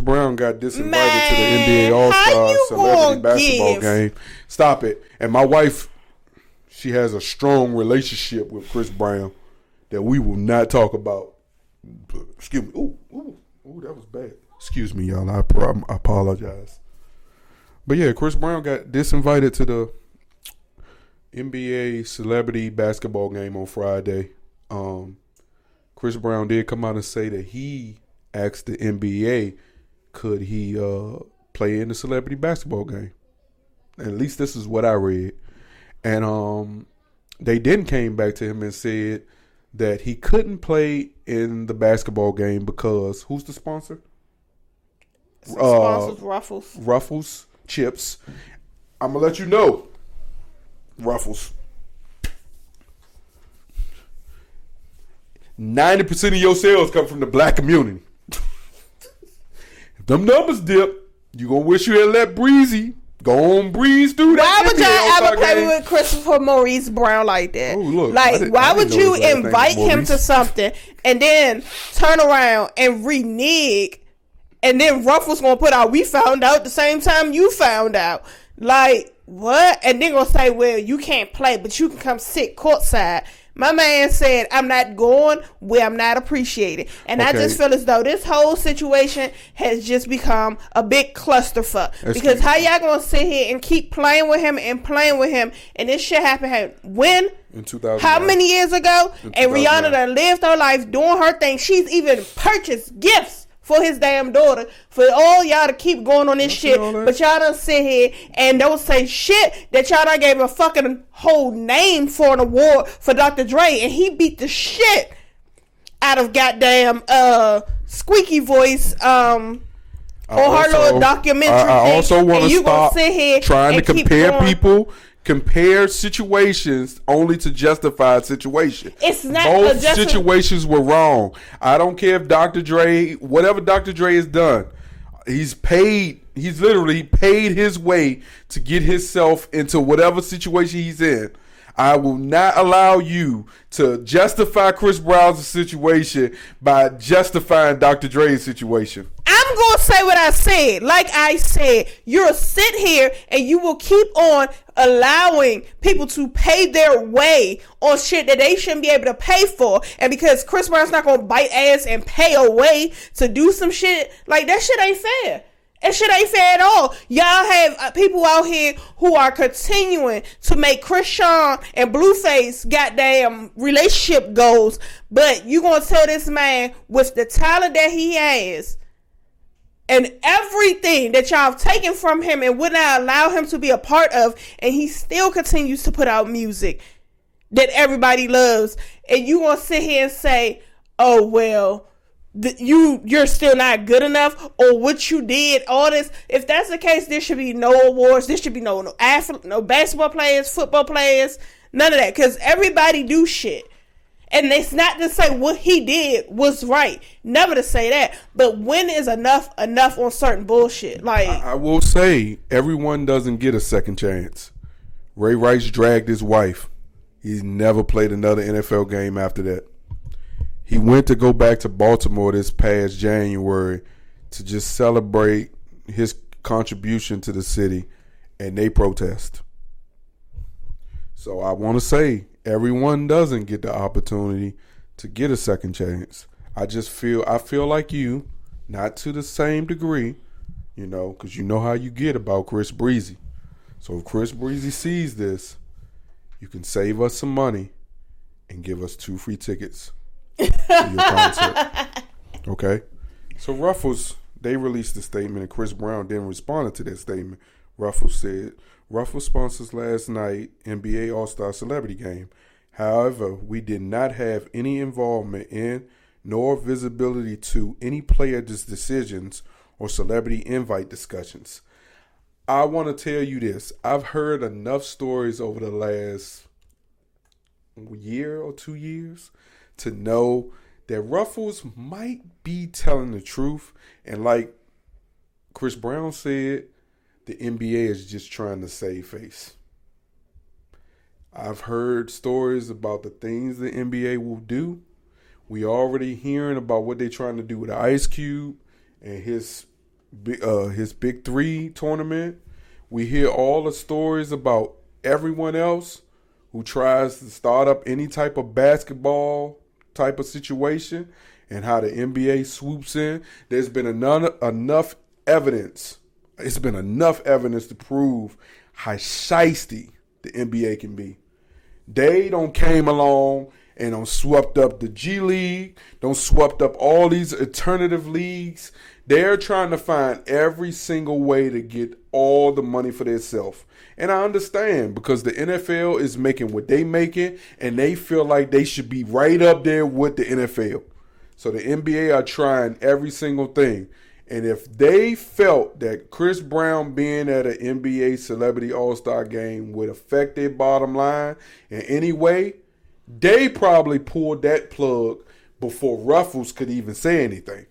Brown got disinvited to the NBA All-Star Celebrity Basketball game. Stop it. And my wife, she has a strong relationship with Chris Brown that we will not talk about. Excuse me. Ooh, that was bad. Excuse me, y'all. I apologize. But yeah, Chris Brown got disinvited to the NBA Celebrity Basketball game on Friday. Chris Brown did come out and say that he asked the NBA, could he play in the Celebrity Basketball game? At least this is what I read. And they then came back to him and said that he couldn't play in the basketball game because who's the sponsor? Sponsors Ruffles. Ruffles chips. I'm gonna let you know, Ruffles. 90% of your sales come from the black community. If them numbers dip, you gonna wish you had let Breezy go on breeze through that. Why would y'all ever play with Christopher Maurice Brown like that? Oh, look, like, why would you invite him to something and then turn around and renege, and then Ruffles gonna put out, we found out the same time you found out? Like, what? And then gonna say, well, you can't play, but you can come sit courtside. My man said, I'm not going where I'm not appreciated. And I just feel as though this whole situation has just become a big clusterfuck. Because how y'all going to sit here and keep playing with him and this shit happened when? In 2000. How many years ago? And Rihanna done lived her life doing her thing. She's even purchased gifts for his damn daughter, for all y'all to keep going on this shit, but y'all done sit here and don't say shit that y'all done gave a fucking whole name for an award for Dr. Dre, and he beat the shit out of goddamn Squeaky Voice on her little documentary. I also want to stop trying to compare people. Compare situations only to justify a situation. It's not both situations were wrong. I don't care if Dr. Dre, whatever Dr. Dre has done, he's literally paid his way to get himself into whatever situation he's in. I will not allow you to justify Chris Brown's situation by justifying Dr. Dre's situation. I'm going to say what I said. Like I said, you'll sit here and you will keep on allowing people to pay their way on shit that they shouldn't be able to pay for. And because Chris Brown's not going to bite ass and pay a way to do some shit, like that shit ain't fair. That shit ain't fair at all. Y'all have people out here who are continuing to make Chris Sean and Blueface goddamn relationship goals, but you gonna tell this man with the talent that he has and everything that y'all have taken from him and would not allow him to be a part of, and he still continues to put out music that everybody loves, and you gonna sit here and say, oh well, you're still not good enough, or what you did, all this. If that's the case, there should be no awards. There should be no athlete, no basketball players, football players, none of that, because everybody do shit. And it's not to say what he did was right. Never to say that. But when is enough on certain bullshit? Like, I will say, everyone doesn't get a second chance. Ray Rice dragged his wife. He's never played another NFL game after that. He went to go back to Baltimore this past January to just celebrate his contribution to the city, and they protest. So I want to say, everyone doesn't get the opportunity to get a second chance. I feel like you, not to the same degree, because you know how you get about Chris Breezy. So if Chris Breezy sees this, you can save us some money and give us 2 free tickets to your concert. Okay? So Ruffles, they released a statement, and Chris Brown then responded to that statement. Ruffles said, Ruffles sponsors last night NBA All-Star Celebrity Game. However, we did not have any involvement in nor visibility to any player's decisions or celebrity invite discussions. I want to tell you this. I've heard enough stories over the last year or 2 years to know that Ruffles might be telling the truth. And like Chris Brown said, the NBA is just trying to save face. I've heard stories about the things the NBA will do. We already hearing about what they're trying to do with Ice Cube and his his Big Three tournament. We hear all the stories about everyone else who tries to start up any type of basketball type of situation and how the NBA swoops in. There's been enough evidence. It's been enough evidence to prove how shiesty the NBA can be. They don't came along and don't swept up the G League, don't swept up all these alternative leagues. They're trying to find every single way to get all the money for themselves. And I understand because the NFL is making what they making and they feel like they should be right up there with the NFL. So the NBA are trying every single thing. And if they felt that Chris Brown being at an NBA Celebrity All-Star game would affect their bottom line in any way, they probably pulled that plug before Ruffles could even say anything.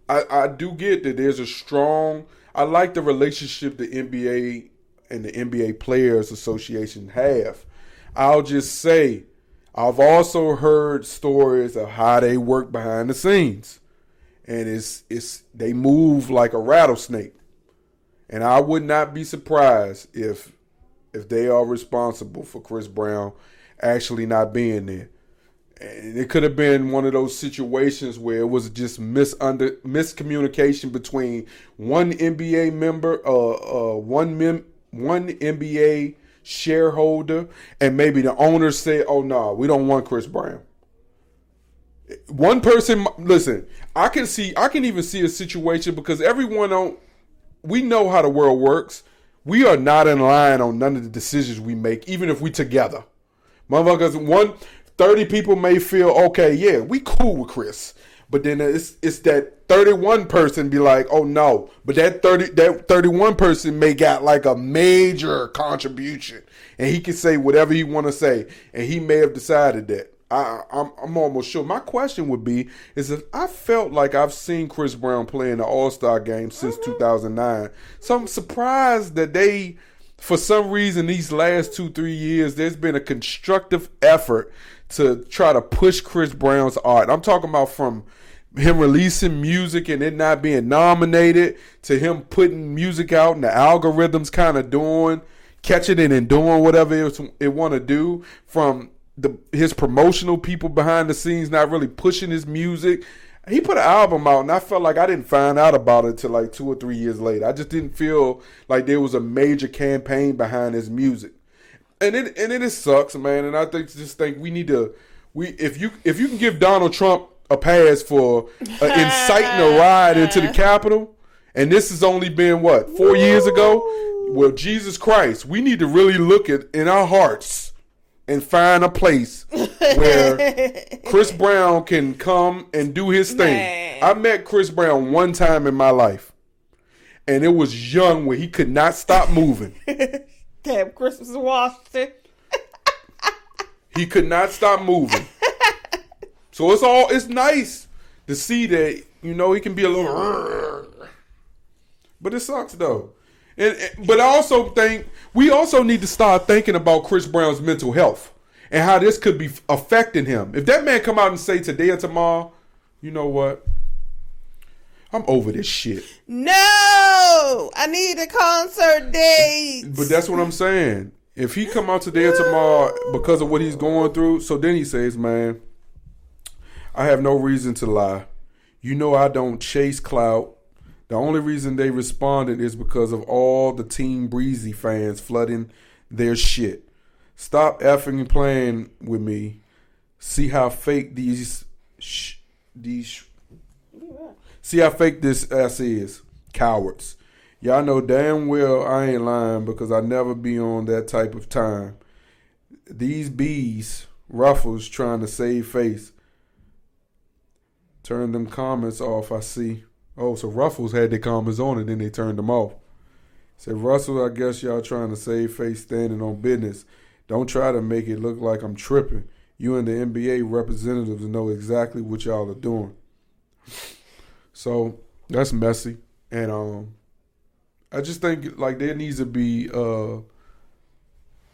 I do get that there's a strong, I like the relationship the NBA and the NBA Players Association have. I'll just say, I've also heard stories of how they work behind the scenes. And it's they move like a rattlesnake. And I would not be surprised if they are responsible for Chris Brown actually not being there. And it could have been one of those situations where it was just miscommunication between one NBA member, one NBA shareholder, and maybe the owner said, "Oh no, we don't want Chris Brown." One person, listen, I can even see a situation because we know how the world works. We are not in line on none of the decisions we make, even if we together. Motherfuckers, 30 people may feel, okay, yeah, we cool with Chris. But then it's that 31 person be like, oh no. But that 31 person may got like a major contribution. And he can say whatever he want to say. And he may have decided that. I'm almost sure. My question would be, is if I felt like I've seen Chris Brown play in the All-Star game since 2009. So I'm surprised that they, for some reason, these last 2-3 years, there's been a constructive effort to try to push Chris Brown's art. I'm talking about from him releasing music and it not being nominated to him putting music out and the algorithms kind of catching it and doing whatever it want to do, from his promotional people behind the scenes not really pushing his music. He put an album out and I felt like I didn't find out about it until like 2 or 3 years later. I just didn't feel like there was a major campaign behind his music. And it sucks, man. And I think we need to, if you can give Donald Trump a pass for inciting a riot into the Capitol, and this has only been 4 years ago. Well, Jesus Christ, we need to really look in our hearts and find a place where Chris Brown can come and do his thing. Man. I met Chris Brown one time in my life, and it was young where he could not stop moving. Damn, Christmas in Washington. He could not stop moving. So it's nice to see that, he can be a little, but it sucks though. But I also think we also need to start thinking about Chris Brown's mental health and how this could be affecting him. If that man come out and say today or tomorrow, you know what? I'm over this shit. No, I need a concert date. But that's what I'm saying. If he come out today or tomorrow because of what he's going through, so then he says, man, I have no reason to lie. I don't chase clout. The only reason they responded is because of all the Team Breezy fans flooding their shit. Stop effing and playing with me. See how fake See how fake this ass is. Cowards. Y'all know damn well I ain't lying because I never be on that type of time. These bees, Ruffles, trying to save face. Turn them comments off, I see. Oh, so Ruffles had their comments on and then they turned them off. Said, Russell, I guess y'all trying to save face standing on business. Don't try to make it look like I'm tripping. You and the NBA representatives know exactly what y'all are doing. So that's messy. And I just think like there needs to be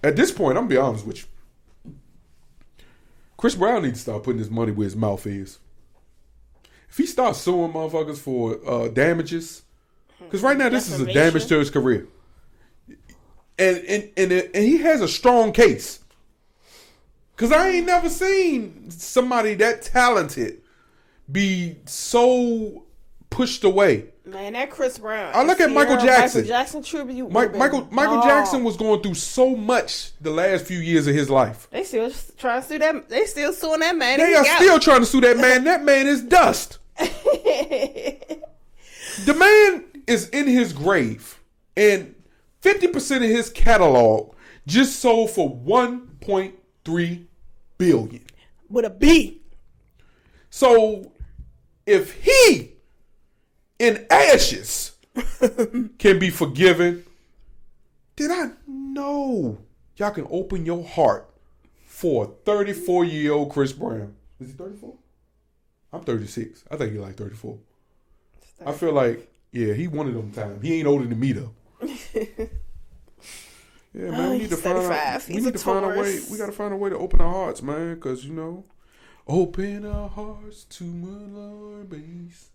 at this point, I'm gonna be honest with you. Chris Brown needs to start putting his money where his mouth is. if he starts suing motherfuckers for damages, because right now this is a Defamation. damage to his career, and he has a strong case. Because I ain't never seen somebody that talented be so pushed away. Man, that Chris Brown. I look at Michael Jackson. Michael Jackson tribute. Michael Jackson was going through so much the last few years of his life. They still trying to sue that. They still suing that man. They are still trying to sue that man. That man is dust. The man is in his grave, and 50% of his catalog just sold for $1.3 billion. With a B. So if he in ashes can be forgiven, then I know y'all can open your heart for a 34-year-old Chris Brown. Is he 34? I'm 36. I think he's like 34. I feel like, yeah, he one of them times. He ain't older than me though. Yeah, man, we need to find out. We need to find a way. We got to find a way to open our hearts, man, because open our hearts to my Lord, bass.